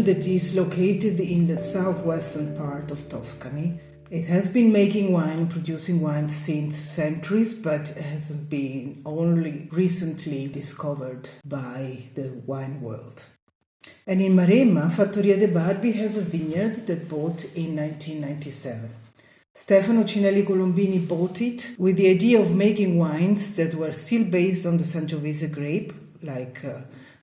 region that is located in the southwestern part of Tuscany. It has been making wine, producing wine since centuries, but has been only recently discovered by the wine world. And in Maremma, Fattoria dei Barbi has a vineyard that bought in 1997. Stefano Cinelli Colombini bought it with the idea of making wines that were still based on the Sangiovese grape, like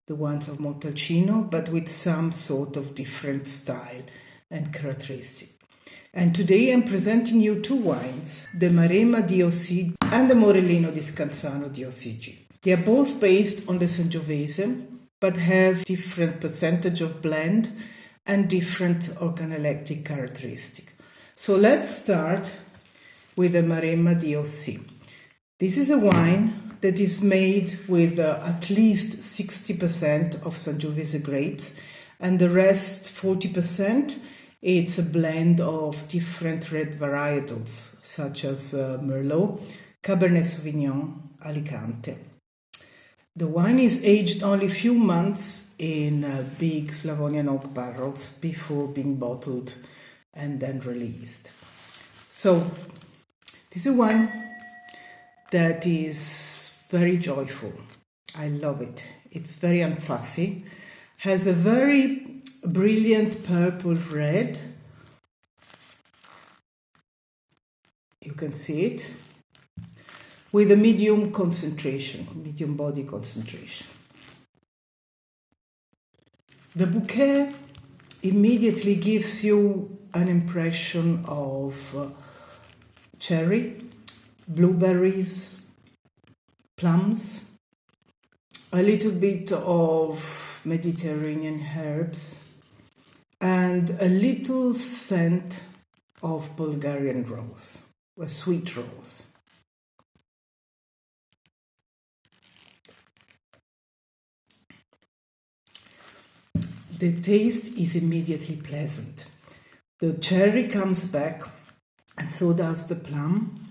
the ones of Montalcino, but with some sort of different style and characteristic. And today I'm presenting you two wines, the Maremma DOC and the Morellino di Scanzano DOCG. They are both based on the Sangiovese, but have different percentage of blend and different organoleptic characteristic. So let's start with the Maremma DOC. This is a wine that is made with at least 60% of Sangiovese grapes, and the rest, 40%, it's a blend of different red varietals, such as Merlot, Cabernet Sauvignon, Alicante. The wine is aged only a few months in big Slavonian oak barrels before being bottled and then released. So this is a wine that is very joyful. I love it. It's very unfussy, has a very brilliant purple red. You can see it, with a medium concentration, medium body concentration. The bouquet immediately gives you an impression of cherry, blueberries, plums, a little bit of Mediterranean herbs, and a little scent of Bulgarian rose, a sweet rose. The taste is immediately pleasant. The cherry comes back, and so does the plum.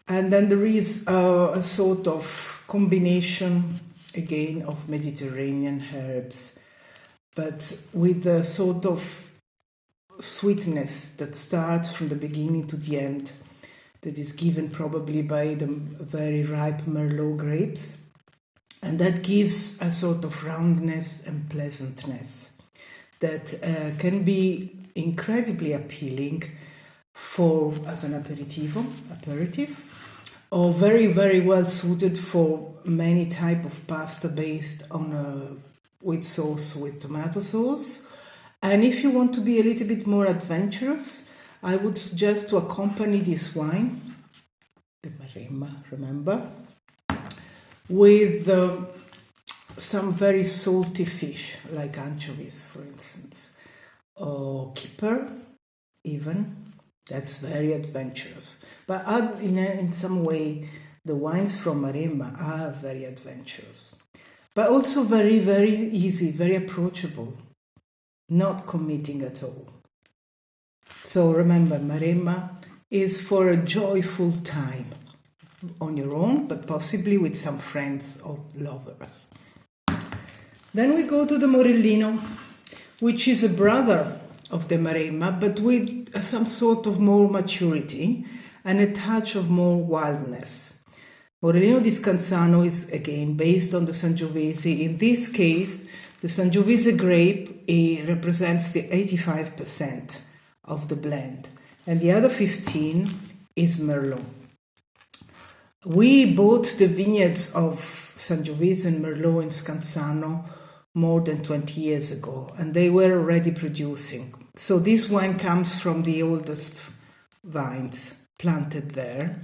And then there is a sort of combination, again, of Mediterranean herbs, but with a sort of sweetness that starts from the beginning to the end, that is given probably by the very ripe Merlot grapes. And that gives a sort of roundness and pleasantness that can be incredibly appealing for as an aperitif, or very, very well suited for many type of pasta based on with sauce, with tomato sauce. And if you want to be a little bit more adventurous, I would suggest to accompany this wine, the Maremma, remember, with some very salty fish, like anchovies, for instance, or kipper, even. That's very adventurous. But in some way, the wines from Maremma are very adventurous, but also very, very easy, very approachable, not committing at all. So remember, Maremma is for a joyful time on your own, but possibly with some friends or lovers. Then we go to the Morellino, which is a brother of the Maremma, but with some sort of more maturity and a touch of more wildness. Morellino di Scanzano is again based on the Sangiovese. In this case, the Sangiovese grape represents the 85% of the blend, and the other 15% is Merlot. We bought the vineyards of Sangiovese and Merlot in Scanzano more than 20 years ago, and they were already producing. So this wine comes from the oldest vines planted there.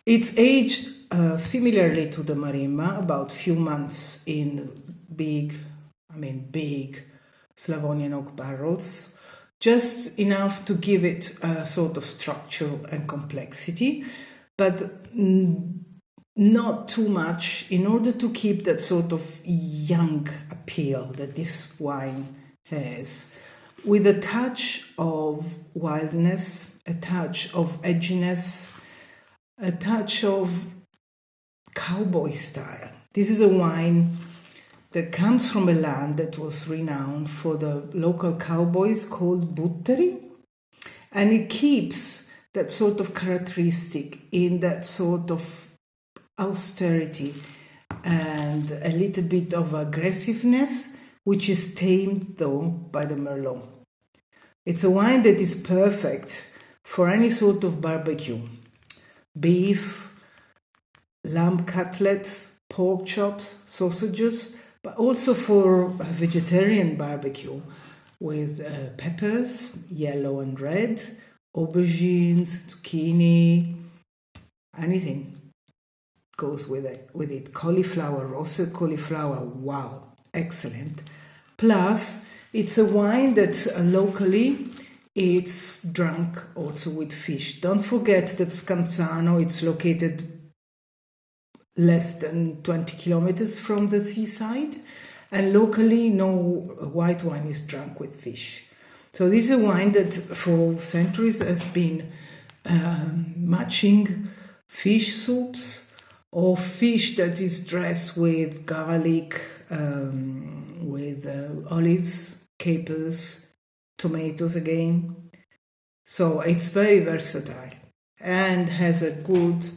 It's aged similarly to the Maremma, about few months in big Slavonian oak barrels, just enough to give it a sort of structure and complexity, but not too much, in order to keep that sort of young appeal that this wine has, with a touch of wildness, a touch of edginess, a touch of cowboy style. This is a wine that comes from a land that was renowned for the local cowboys called Butteri, and it keeps that sort of characteristic in that sort of austerity and a little bit of aggressiveness, which is tamed though by the Merlot. It's a wine that is perfect for any sort of barbecue: beef, lamb cutlets, pork chops, sausages, but also for a vegetarian barbecue with peppers, yellow and red, aubergines, zucchini, anything goes with it. Cauliflower, Rosso cauliflower, wow, excellent. Plus, it's a wine that locally it's drunk also with fish. Don't forget that Scanzano, it's located less than 20 kilometers from the seaside, and locally no white wine is drunk with fish. So this is a wine that for centuries has been matching fish soups or fish that is dressed with garlic, with olives, capers, tomatoes again. So it's very versatile and has a good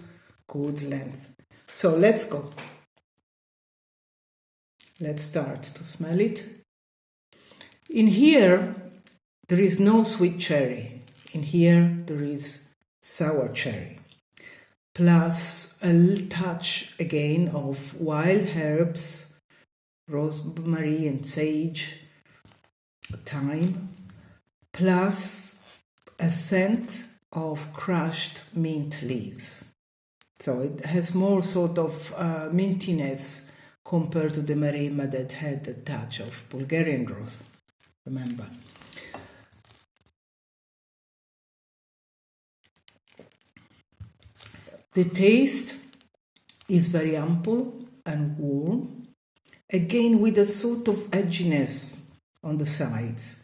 length. So let's go. Let's start to smell it. In here, there is no sweet cherry. In here, there is sour cherry. Plus a touch again of wild herbs, rosemary and sage, thyme, plus a scent of crushed mint leaves. So it has more sort of mintiness compared to the Maremma that had a touch of Bulgarian rose, remember. The taste is very ample and warm, again with a sort of edginess on the sides.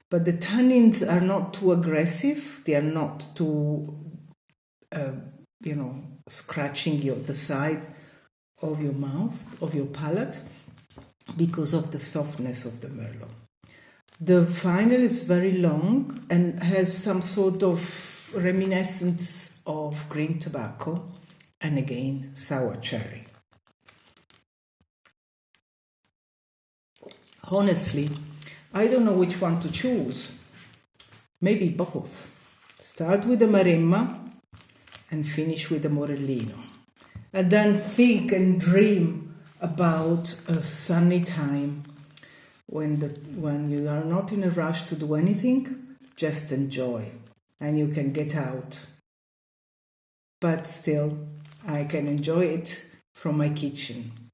But the tannins are not too aggressive, they are not too, scratching the side of your mouth, of your palate, because of the softness of the Merlot. The final is very long and has some sort of reminiscence of green tobacco and again sour cherry. Honestly, I don't know which one to choose. Maybe both. Start with the Maremma and finish with the Morellino. And then think and dream about a sunny time when you are not in a rush to do anything, just enjoy and you can get out. But still, I can enjoy it from my kitchen.